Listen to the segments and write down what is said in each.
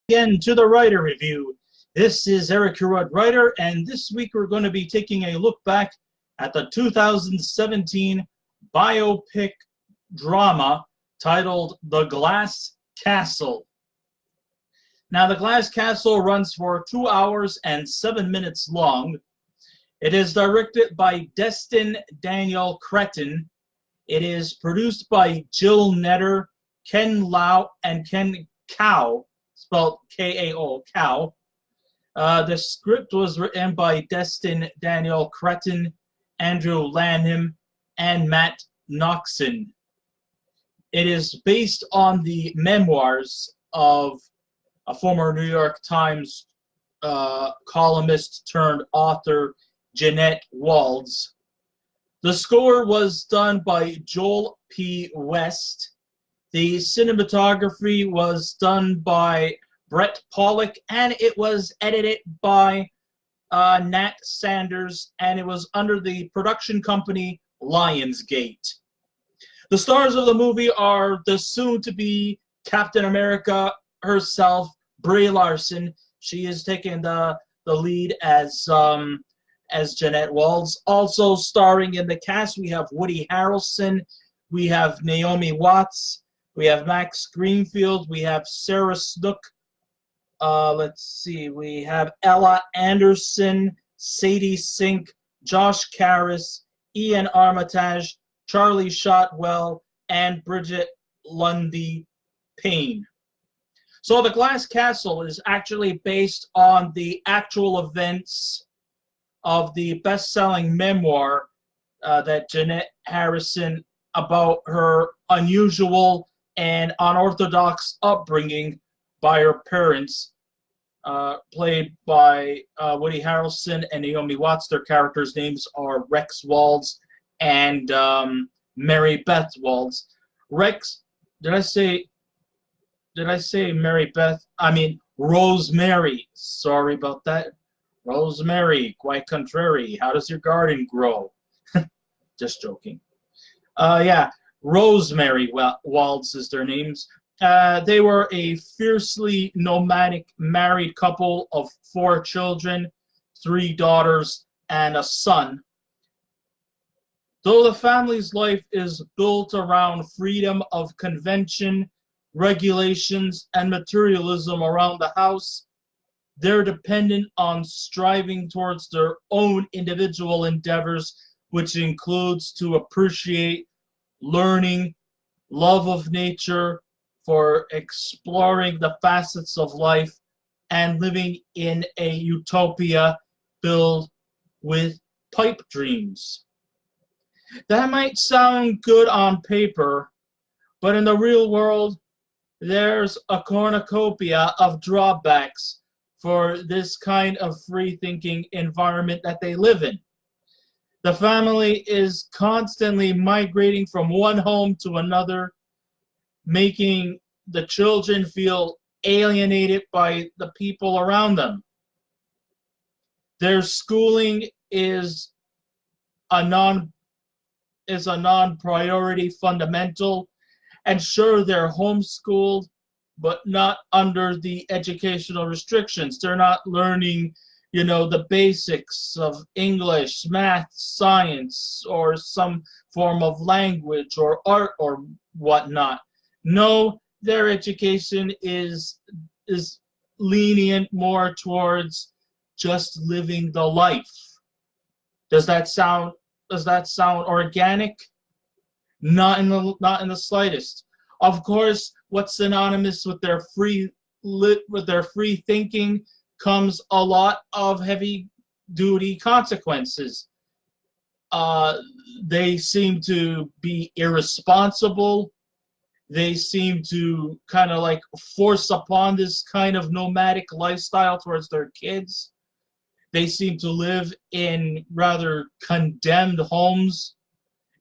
Again to the Writer Review. This is Eric Hurud Writer, and this week we're going to be taking a look back at the 2017 biopic drama titled The Glass Castle. Now, The Glass Castle runs for 2 hours and 7 minutes long. It is directed by Destin Cretton. It is produced by Jill Netter, Ken Lau, and Ken Kao, spelled K-A-O, Kao. The script was written by Destin Cretton, Andrew Lanham, and Matt Noxon. It is based on the memoirs of a former New York Times columnist turned author, Jeanette Walls. The score was done by Joel P. West. The cinematography was done by Brett Pollock, and it was edited by Nat Sanders, and it was under the production company Lionsgate. The stars of the movie are the soon-to-be Captain America herself, Brie Larsen. She is taking the lead as Jeanette Walls. Also starring in the cast, we have Woody Harrelson, we have Naomi Watts, we have Max Greenfield, we have Sarah Snook, let's see, we have Ella Anderson, Sadie Sink, Josh Caras, Ian Armitage, Charlie Shotwell, and Brigette Lundy-Paine. So The Glass Castle is actually based on the actual events of the best-selling memoir that Jeanette Harrison about her unusual and unorthodox upbringing by her parents, played by Woody Harrelson and Naomi Watts. Their characters' names are Rex Walls and Mary Beth Walls. Rex, did I say Mary Beth? I mean Rosemary. Sorry about that. Rosemary, quite contrary. How does your garden grow? Just joking. Yeah, Rosemary Waltz is their names. They were a fiercely nomadic married couple of 4 children, 3 daughters, and a son. Though the family's life is built around freedom of convention, regulations, and materialism around the house, they're dependent on striving towards their own individual endeavors, which includes to appreciate learning, love of nature, for exploring the facets of life, and living in a utopia filled with pipe dreams. That might sound good on paper, but in the real world, there's a cornucopia of drawbacks for this kind of free-thinking environment that they live in. The family is constantly migrating from one home to another, making the children feel alienated by the people around them. Their schooling is a non-priority fundamental, and sure, they're homeschooled, but not under the educational restrictions. They're not learning, the basics of English, math, science, or some form of language or art or whatnot. No, their education is lenient more towards just living the life. Does that sound organic? Not in the slightest. Of course, what's synonymous with their free thinking comes a lot of heavy-duty consequences. They seem to be irresponsible. They seem to kind of like force upon this kind of nomadic lifestyle towards their kids. They seem to live in rather condemned homes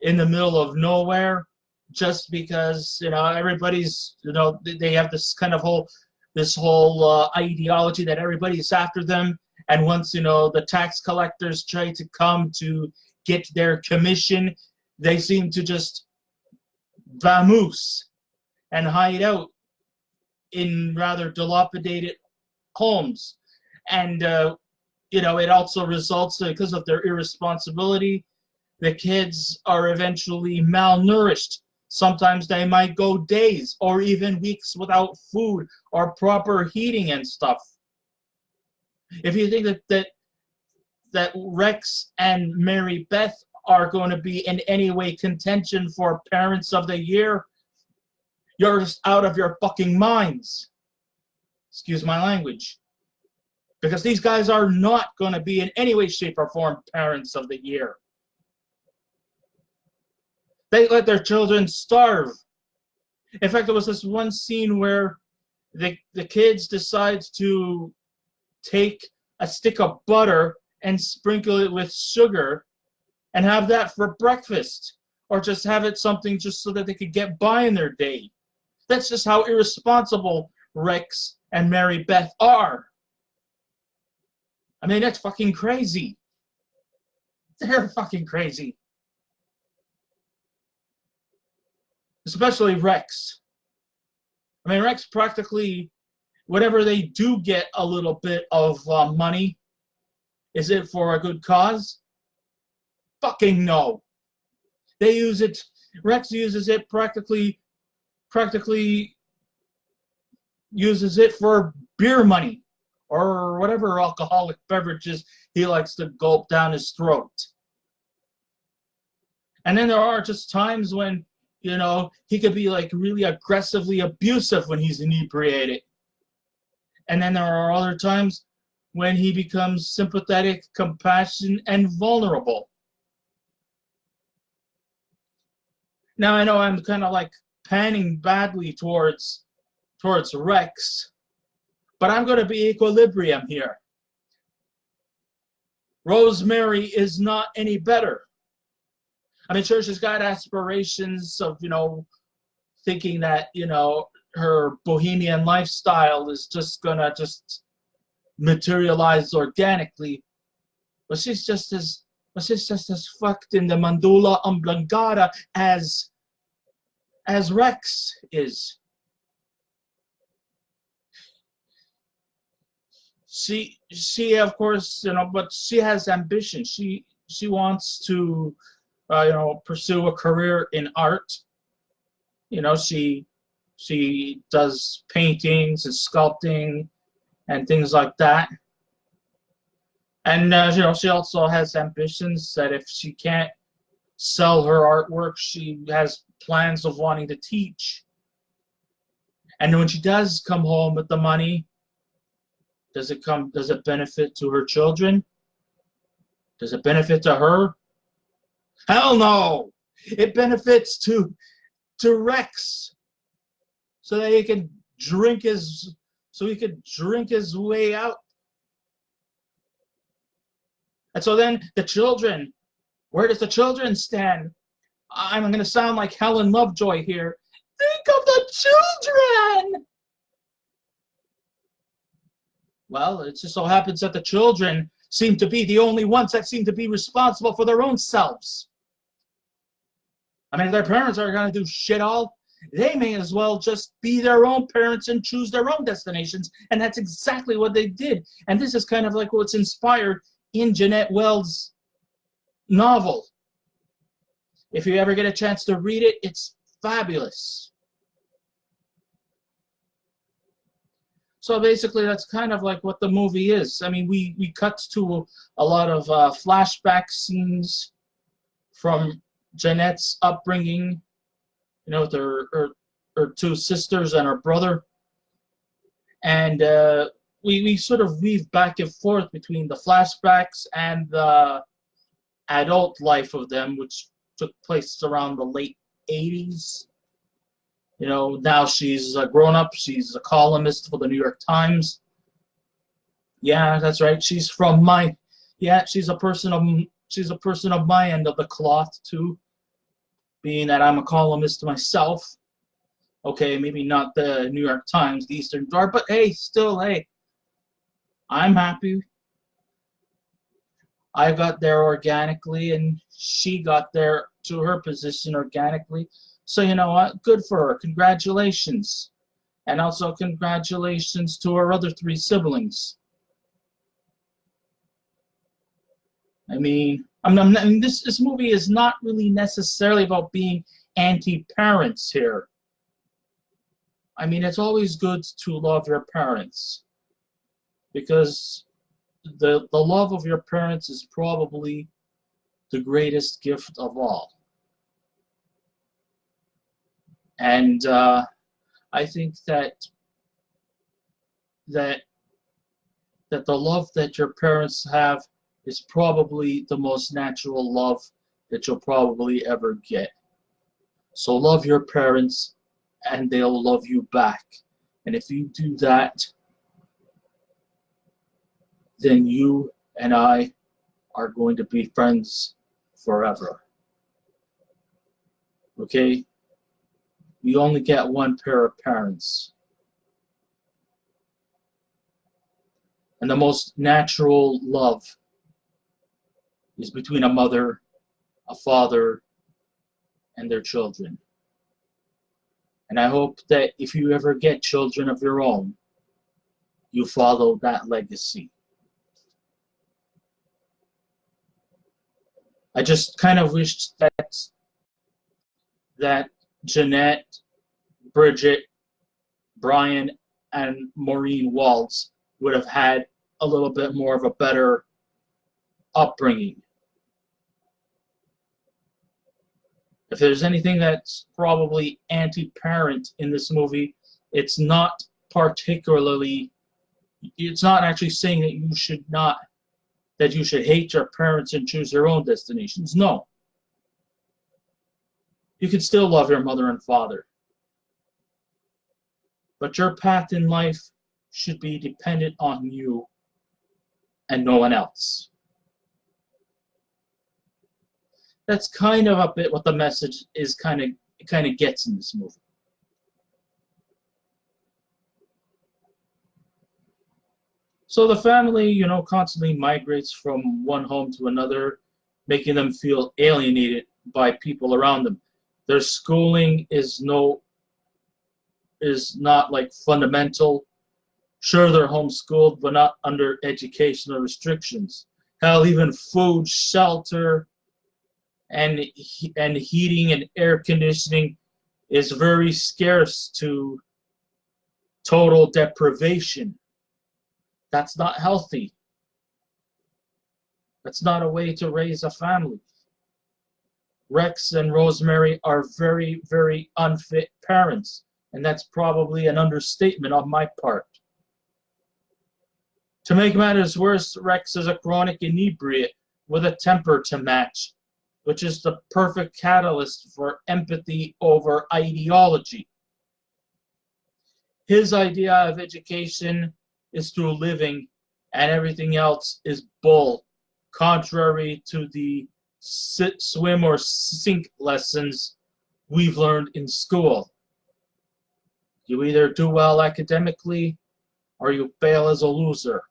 in the middle of nowhere, just because everybody's they have this kind of whole ideology that everybody's after them, and once the tax collectors try to come to get their commission, they seem to just vamoose and hide out in rather dilapidated homes. And, you know, it also results, because of their irresponsibility, the kids are eventually malnourished. Sometimes they might go days or even weeks without food or proper heating and stuff. If you think that Rex and Mary Beth are going to be in any way contention for Parents of the Year, you're just out of your fucking minds. Excuse my language. Because these guys are not going to be in any way, shape, or form Parents of the Year. They let their children starve. In fact, there was this one scene where the kids decide to take a stick of butter and sprinkle it with sugar and have that for breakfast, or just have it something just so that they could get by in their day. That's just how irresponsible Rex and Mary Beth are. I mean, that's fucking crazy. They're fucking crazy. Especially Rex. I mean, Rex practically, whatever they do get a little bit of money, is it for a good cause? Fucking no. They use it, Rex uses it practically uses it for beer money or whatever alcoholic beverages he likes to gulp down his throat. And then there are just times when, you know, he could be like really aggressively abusive when he's inebriated. And then there are other times when he becomes sympathetic, compassionate, and vulnerable. Now I know I'm kind of like panning badly towards Rex, but I'm going to be equilibrium here. Rosemary is not any better. I mean, sure, she's got aspirations of, you know, thinking that, you know, her bohemian lifestyle is just gonna just materialize organically, but she's just as fucked in the mandula oblongata as Rex is. She of course, you know, but she has ambition. She wants to you know, pursue a career in art. You know, she does paintings and sculpting and things like that. And you know, she also has ambitions that if she can't sell her artwork, she has plans of wanting to teach. And when she does come home with the money, does it benefit to her children? Does it benefit to her? Hell no! It benefits to Rex, so that he can drink his way out. And so then the children, where does the children stand? I'm going to sound like Helen Lovejoy here. Think of the children! Well, it just so happens that the children seem to be the only ones that seem to be responsible for their own selves. I mean, if their parents are going to do shit all, they may as well just be their own parents and choose their own destinations. And that's exactly what they did. And this is kind of like what's inspired in Jeanette Wells' novel. If you ever get a chance to read it, it's fabulous. So basically, that's kind of like what the movie is. I mean, we cut to a lot of flashback scenes from Jeanette's upbringing, you know, with her two sisters and her brother. And we sort of weave back and forth between the flashbacks and the adult life of them, which took place around the late 80s. You know, now she's a grown-up. She's a columnist for the New York Times. Yeah, that's right. She's from my... Yeah, she's a person of my end of the cloth, too. Being that I'm a columnist myself. Okay, maybe not the New York Times, the Eastern Star, but hey, still, hey. I'm happy. I got there organically, and she got there to her position organically. So you know what? Good for her. Congratulations. And also congratulations to our other 3 siblings. I mean, this movie is not really necessarily about being anti-parents here. I mean, it's always good to love your parents, because the love of your parents is probably the greatest gift of all. And I think that the love that your parents have is probably the most natural love that you'll probably ever get. So love your parents, and they'll love you back. And if you do that, then you and I are going to be friends forever. Okay? You only get one pair of parents. And the most natural love is between a mother, a father, and their children. And I hope that if you ever get children of your own, you follow that legacy. I just kind of wished that Jeanette, Brigette, Brian, and Maureen Waltz would have had a little bit more of a better upbringing. If there's anything that's probably anti-parent in this movie, it's not actually saying that you should hate your parents and choose your own destinations. No. You can still love your mother and father. But your path in life should be dependent on you and no one else. That's kind of a bit what the message is kind of gets in this movie. So the family, constantly migrates from one home to another, making them feel alienated by people around them. Their schooling is not like fundamental. Sure, they're homeschooled, but not under educational restrictions. Hell, even food, shelter, and heating and air conditioning is very scarce to total deprivation. That's not healthy. That's not a way to raise a family. Rex and Rosemary are very, very unfit parents, and that's probably an understatement on my part. To make matters worse, Rex is a chronic inebriate with a temper to match, which is the perfect catalyst for empathy over ideology. His idea of education is through living, and everything else is bull, contrary to the swim or sink lessons we've learned in school. You either do well academically or you fail as a loser.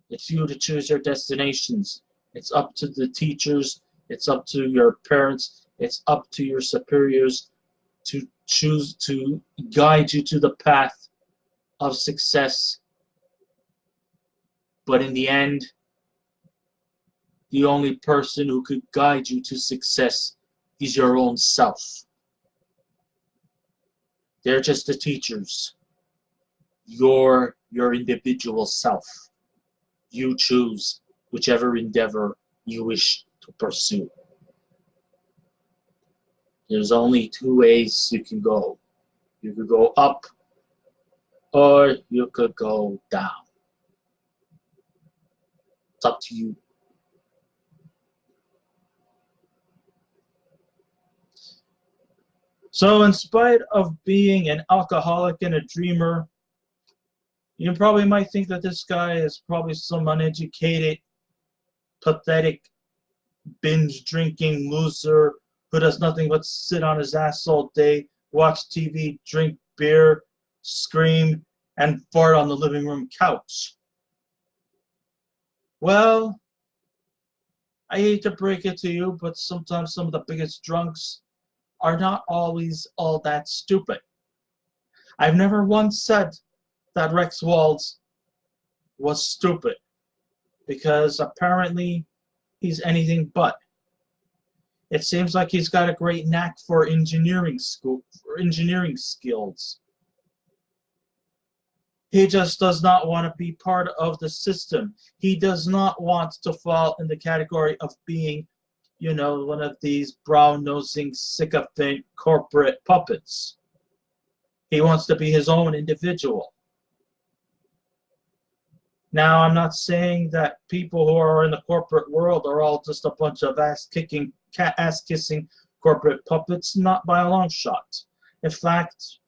It's you to choose your destinations. It's up to the teachers, it's up to your parents, it's up to your superiors to choose to guide you to the path of success. But in the end, the only person who could guide you to success is your own self. They're just the teachers. You're your individual self. You choose whichever endeavor you wish to pursue. There's only 2 ways you can go. You could go up, or you could go down. It's up to you. So in spite of being an alcoholic and a dreamer, you probably might think that this guy is probably some uneducated, pathetic, binge-drinking loser who does nothing but sit on his ass all day, watch TV, drink beer, scream, and fart on the living room couch. Well, I hate to break it to you, but sometimes some of the biggest drunks are not always all that stupid. I've never once said that Rex Waltz was stupid, because apparently he's anything but. It seems like he's got a great knack for engineering skills. He just does not want to be part of the system. He does not want to fall in the category of being, you know, one of these brown-nosing, sycophant corporate puppets. He wants to be his own individual. Now, I'm not saying that people who are in the corporate world are all just a bunch of ass-kissing corporate puppets, not by a long shot. In fact,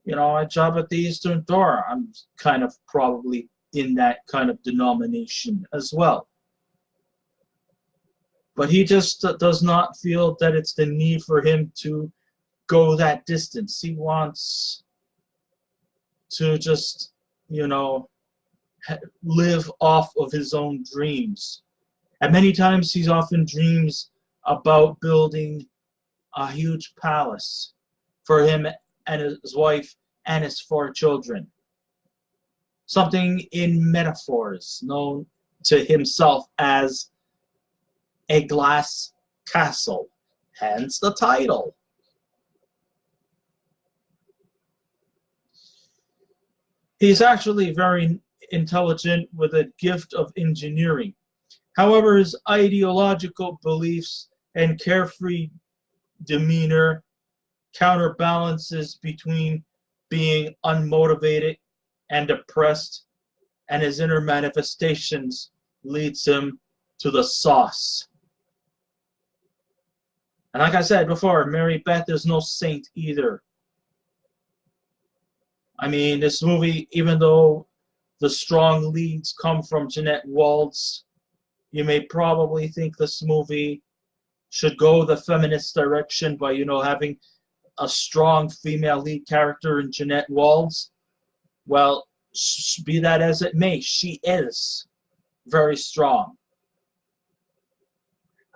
you know, I job at the Eastern Door. I'm kind of probably in that kind of denomination as well. But he just does not feel that it's the need for him to go that distance. He wants to just, you know, live off of his own dreams. And many times he's often dreams about building a huge palace for him and his wife and his 4 children. Something in metaphors known to himself as a glass castle, hence the title. He's actually very intelligent with a gift of engineering. However, his ideological beliefs and carefree demeanor counterbalances between being unmotivated and depressed, and his inner manifestations leads him to the sauce. And like I said before, Mary Beth is no saint either. I mean, this movie, even though the strong leads come from Jeanette Waltz, you may probably think this movie should go the feminist direction by, you know, having a strong female lead character in Jeanette Waltz. Well, be that as it may, she is very strong.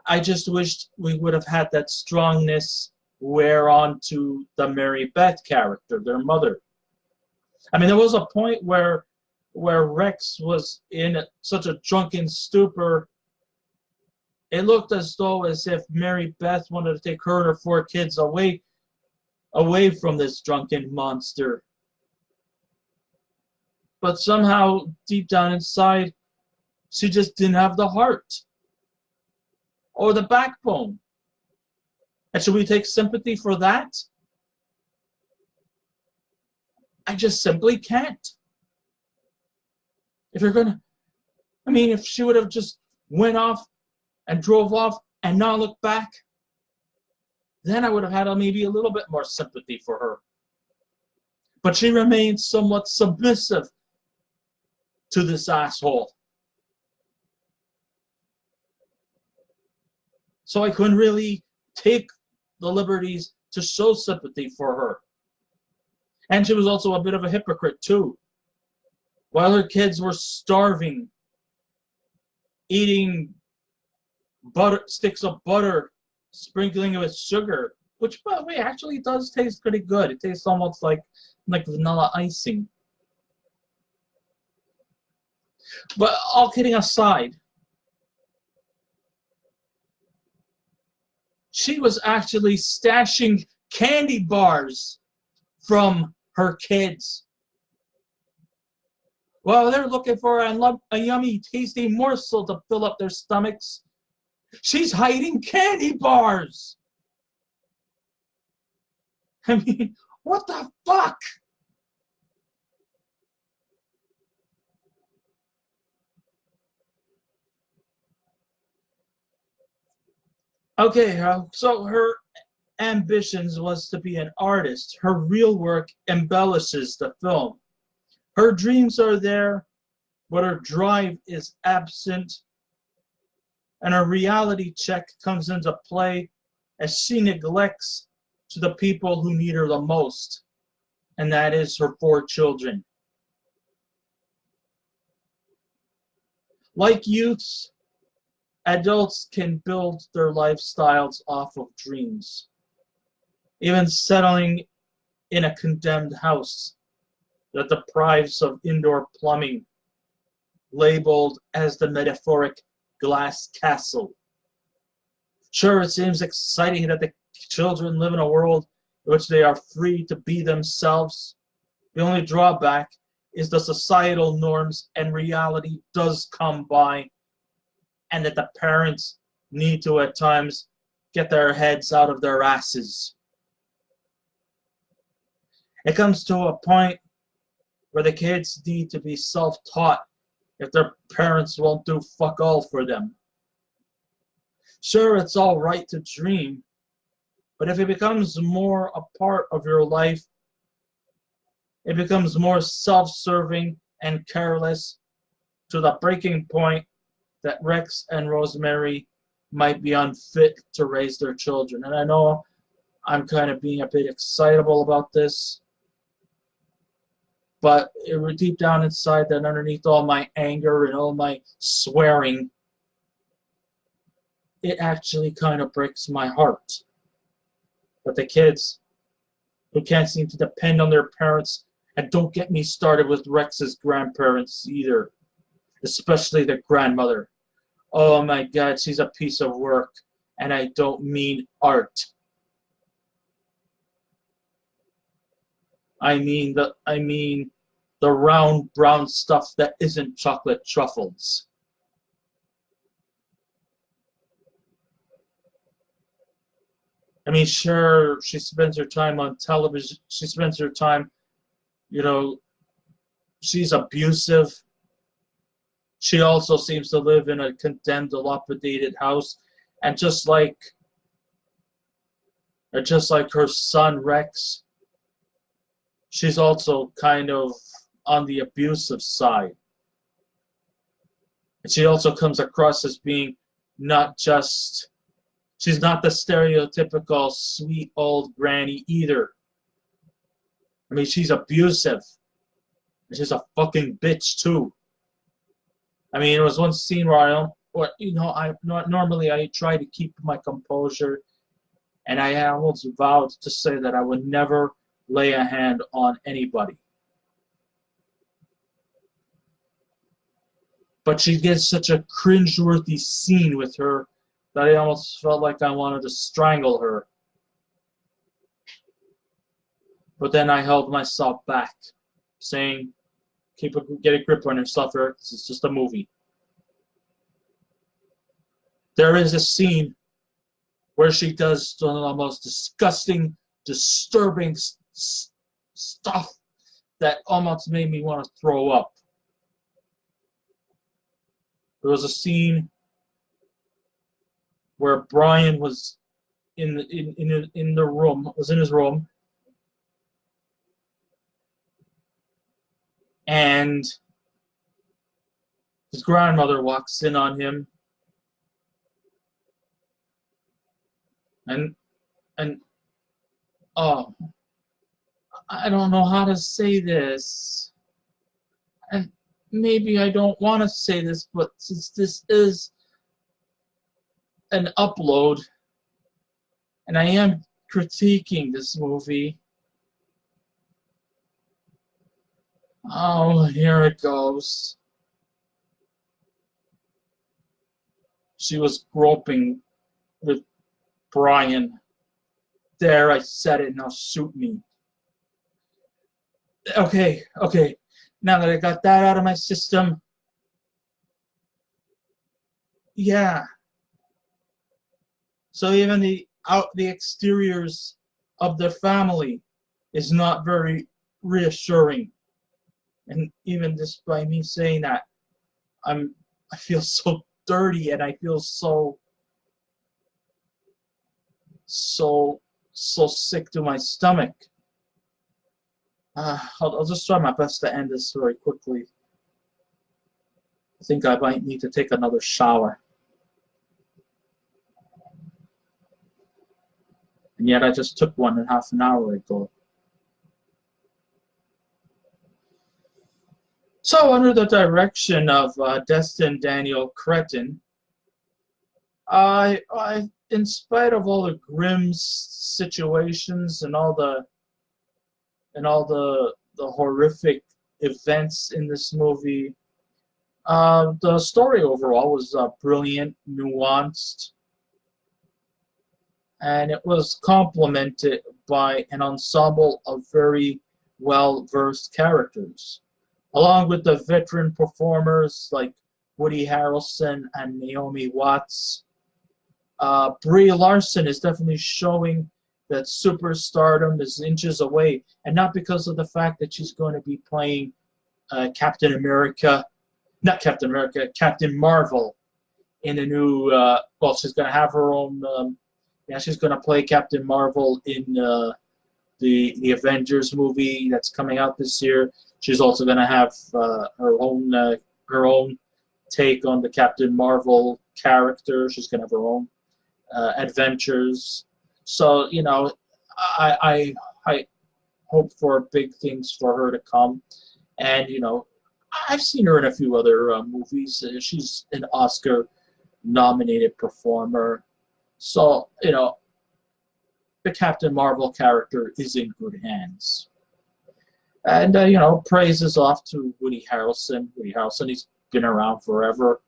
I just wished we would have had that strongness wear on to the Mary Beth character, their mother. I mean, there was a point where Rex was in such a drunken stupor, it looked as if Mary Beth wanted to take her and her 4 kids away from this drunken monster. But somehow, deep down inside, she just didn't have the heart or the backbone. And should we take sympathy for that? I just simply can't. If you're gonna, I mean, if she would have just went off and drove off and not looked back, then I would have had maybe a little bit more sympathy for her. But she remains somewhat submissive to this asshole. So I couldn't really take the liberties to show sympathy for her. And she was also a bit of a hypocrite too. While her kids were starving, eating sticks of butter, sprinkling it with sugar, which, by the way, actually does taste pretty good. It tastes almost like vanilla icing. But all kidding aside, she was actually stashing candy bars from her kids. While they're looking for a yummy, tasty morsel to fill up their stomachs, she's hiding candy bars. I mean, what the fuck? Okay, so her ambitions was to be an artist. Her real work embellishes the film. Her dreams are there, but her drive is absent, and her reality check comes into play as she neglects to the people who need her the most, and that is her 4 children. Like youths, adults can build their lifestyles off of dreams. Even settling in a condemned house that deprives of indoor plumbing, labeled as the metaphoric glass castle. Sure, it seems exciting that the children live in a world in which they are free to be themselves. The only drawback is the societal norms and reality does come by, and that the parents need to at times get their heads out of their asses. It comes to a point where the kids need to be self-taught if their parents won't do fuck all for them. Sure, it's all right to dream, but if it becomes more a part of your life, it becomes more self-serving and careless, to the breaking point that Rex and Rosemary might be unfit to raise their children. And I know I'm kind of being a bit excitable about this, but deep down inside, that underneath all my anger and all my swearing, it actually kind of breaks my heart. But the kids who can't seem to depend on their parents, and don't get me started with Rex's grandparents either, especially the grandmother. Oh my God, she's a piece of work, and I don't mean art. I mean the round brown stuff that isn't chocolate truffles. I mean, sure, she spends her time on television. She spends her time, she's abusive. She also seems to live in a condemned, dilapidated house. And just like her son, Rex, she's also kind of on the abusive side. And she also comes across as being she's not the stereotypical sweet old granny either. I mean, she's abusive. And she's a fucking bitch too. I mean, there was one scene where normally I try to keep my composure, and I almost vowed to say that I would never lay a hand on anybody. But she gets such a cringeworthy scene with her that I almost felt like I wanted to strangle her. But then I held myself back, saying, get a grip on yourself, Eric. This is just a movie. There is a scene where she does some of the most disgusting, disturbing stuff that almost made me want to throw up. There was a scene where Brian was in the room, was in his room, and his grandmother walks in on him, and oh, I don't know how to say this, and maybe I don't want to say this, but since this is an upload, and I am critiquing this movie. Oh, here it goes. She was groping with Brian. There, I said it, now shoot me. Okay. Now that I got that out of my system, yeah. So even the exteriors of their family is not very reassuring. And even just by me saying that, I feel so dirty, and I feel so sick to my stomach. I'll just try my best to end this very quickly. I think I might need to take another shower. And yet I just took one half an hour ago. So under the direction of Destin Daniel Cretton, I, in spite of all the grim situations and all the and all the horrific events in this movie. The story overall was brilliant, nuanced, and it was complemented by an ensemble of very well-versed characters, along with the veteran performers like Woody Harrelson and Naomi Watts. Brie Larsen is definitely showing that superstardom is inches away, and not because of the fact that she's going to be playing Captain Marvel in a new, well, she's going to have her own, she's going to play Captain Marvel in the Avengers movie that's coming out this year. She's also going to have her own take on the Captain Marvel character. She's going to have her own adventures. So, you know, I hope for big things for her to come. And, you know, I've seen her in a few other movies. She's an Oscar-nominated performer. So, you know, the Captain Marvel character is in good hands. And, you know, praise is off to Woody Harrelson. Woody Harrelson, he's been around forever.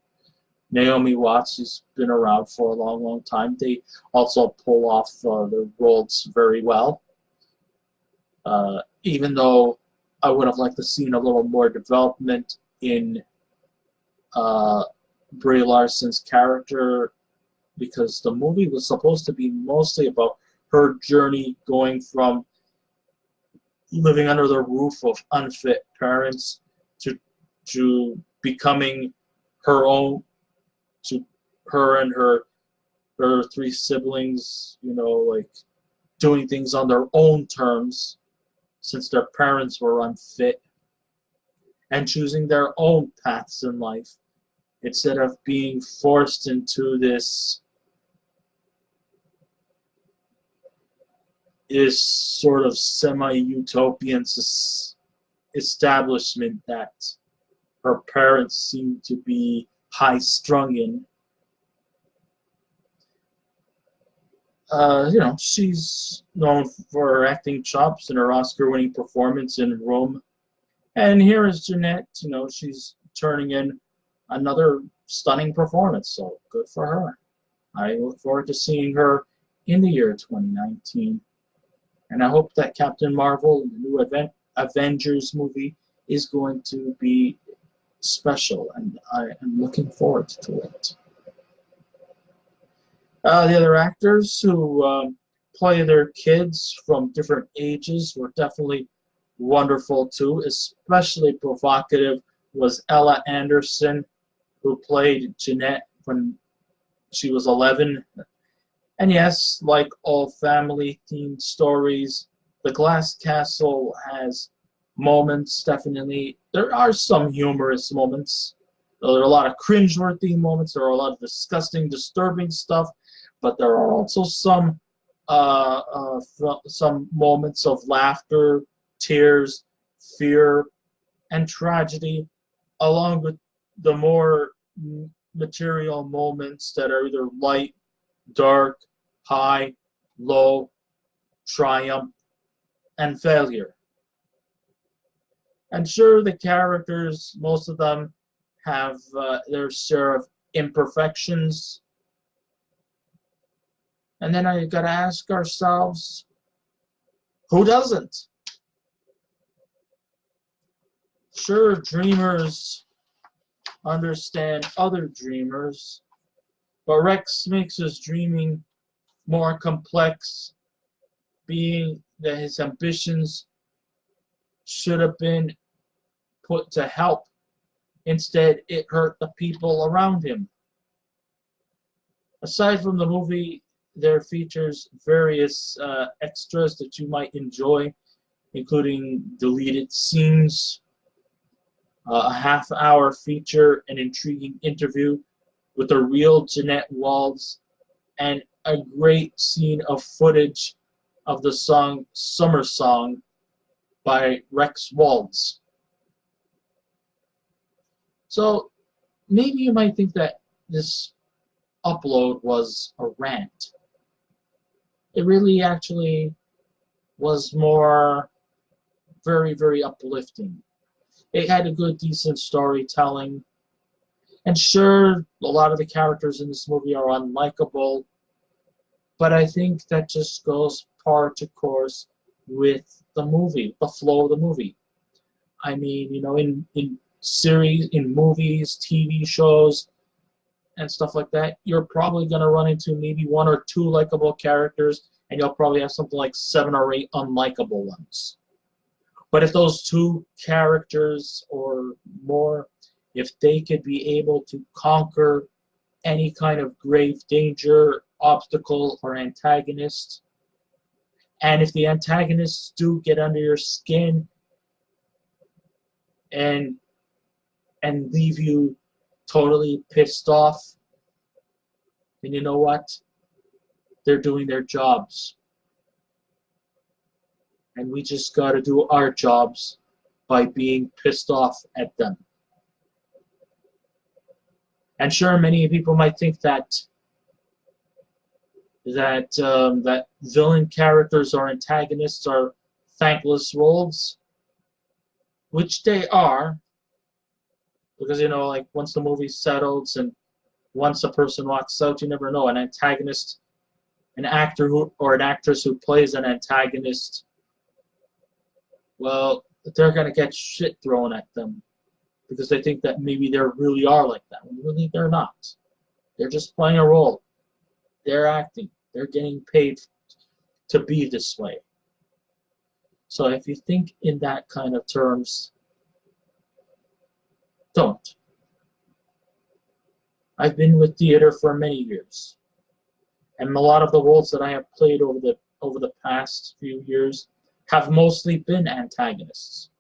Naomi Watts has been around for a long, long time. They also pull off the roles very well. Even though I would have liked to see a little more development in Brie Larson's character, because the movie was supposed to be mostly about her journey going from living under the roof of unfit parents to becoming her own, to her and her three siblings, you know, like doing things on their own terms since their parents were unfit, and choosing their own paths in life instead of being forced into this sort of semi-utopian establishment that her parents seem to be high-strung in. You know, she's known for her acting chops and her Oscar-winning performance in Rome. And here is Jeanette, you know, she's turning in another stunning performance, so good for her. I look forward to seeing her in the year 2019. And I hope that Captain Marvel, the new Avengers movie, is going to be special, and I am looking forward to it. The other actors who play their kids from different ages were definitely wonderful too. Especially provocative was Ella Anderson, who played Jeanette when she was 11. And yes, like all family-themed stories, The Glass Castle has moments, definitely. There are some humorous moments. There are a lot of cringeworthy moments. There are a lot of disgusting, disturbing stuff. But there are also some moments of laughter, tears, fear, and tragedy, along with the more material moments that are either light, dark, high, low, triumph, and failure. And sure, the characters, most of them, have their share of imperfections. And then I gotta ask ourselves, who doesn't? Sure, dreamers understand other dreamers, but Rex makes his dreaming more complex, being that his ambitions should have been put to help. Instead, it hurt the people around him. Aside from the movie, there features various extras that you might enjoy, including deleted scenes, a half-hour feature, an intriguing interview with a real Jeanette Walls, and a great scene of footage of the song Summer Song by Rex Walds. So maybe you might think that this upload was a rant. It really actually was more very, very uplifting. It had a good, decent storytelling. And sure, a lot of the characters in this movie are unlikable, but I think that just goes par to course with the movie, the flow of the movie. I mean, you know, in series, in movies, TV shows, and stuff like that, you're probably going to run into maybe 1 or 2 likable characters, and you'll probably have something like 7 or 8 unlikable ones. But if those 2 characters or more, if they could be able to conquer any kind of grave danger, obstacle, or antagonist, and if the antagonists do get under your skin and leave you totally pissed off, then you know what? They're doing their jobs. And we just got to do our jobs by being pissed off at them. And sure, many people might think that villain characters or antagonists are thankless roles, which they are, because, you know, like, once the movie settles and once a person walks out, you never know. An antagonist, an actor who or an actress who plays an antagonist, well, they're going to get shit thrown at them because they think that maybe they really are like that. When really they're not. They're just playing a role. They're acting. They're getting paid to be this way. So if you think in that kind of terms, don't. I've been with theater for many years, and a lot of the roles that I have played over the past few years have mostly been antagonists.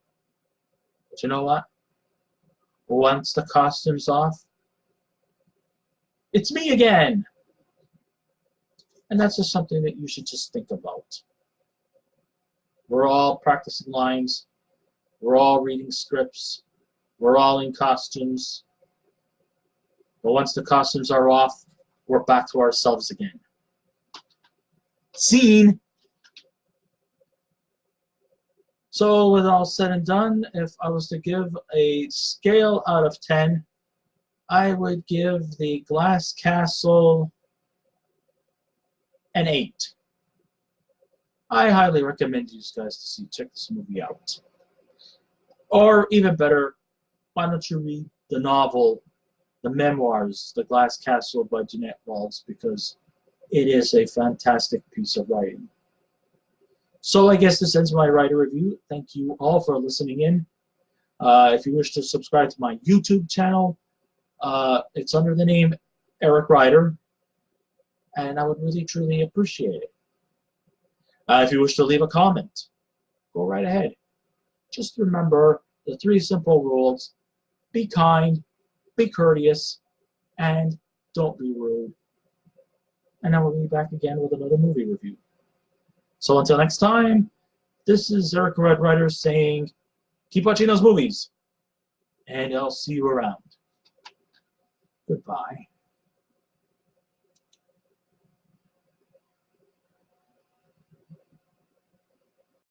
But you know what? Once the costume's off, it's me again. And that's just something that you should just think about. We're all practicing lines. We're all reading scripts. We're all in costumes. But once the costumes are off, we're back to ourselves again. Scene! So with all said and done, if I was to give a scale out of 10, I would give the Glass Castle an 8. I highly recommend you guys to check this movie out. Or even better, why don't you read the novel, the memoirs, The Glass Castle by Jeanette Waltz, because it is a fantastic piece of writing. So I guess this ends my writer review. Thank you all for listening in. If you wish to subscribe to my YouTube channel, it's under the name Eric Ryder, and I would really truly appreciate it. If you wish to leave a comment, go right ahead. Just remember the 3 simple rules: be kind, be courteous, and don't be rude. And I will be back again with another movie review. So until next time, this is Eric Red Ryder saying, keep watching those movies, and I'll see you around. Goodbye.